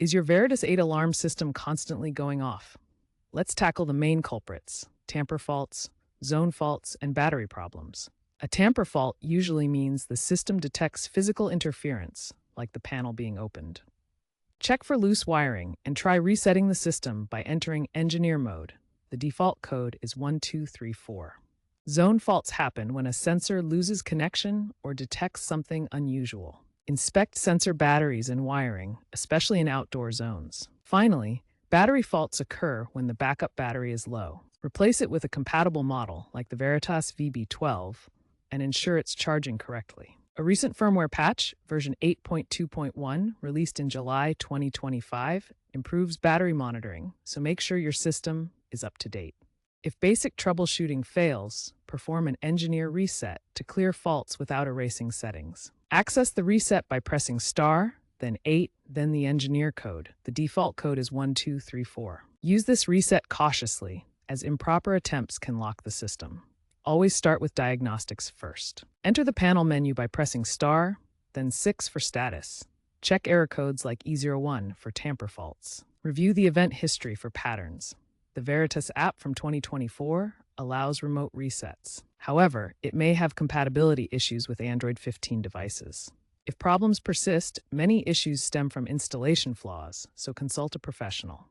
Is your Veritas 8 alarm system constantly going off? Let's tackle the main culprits: tamper faults, zone faults, and battery problems. A tamper fault usually means the system detects physical interference, like the panel being opened. Check for loose wiring and try resetting the system by entering engineer mode. The default code is 1234. Zone faults happen when a sensor loses connection or detects something unusual. Inspect sensor batteries and wiring, especially in outdoor zones. Finally, battery faults occur when the backup battery is low. Replace it with a compatible model like the Veritas VB12 and ensure it's charging correctly. A recent firmware patch, version 8.2.1, released in July 2025, improves battery monitoring, so make sure your system is up to date. If basic troubleshooting fails, perform an engineer reset to clear faults without erasing settings. Access the reset by pressing star, then 8, then the engineer code. The default code is 1234. Use this reset cautiously, as improper attempts can lock the system. Always start with diagnostics first. Enter the panel menu by pressing star, then 6 for status. Check error codes like E01 for tamper faults. Review the event history for patterns. The Veritas app from 2024 allows remote resets. However, it may have compatibility issues with Android 15 devices. If problems persist, many issues stem from installation flaws, so consult a professional.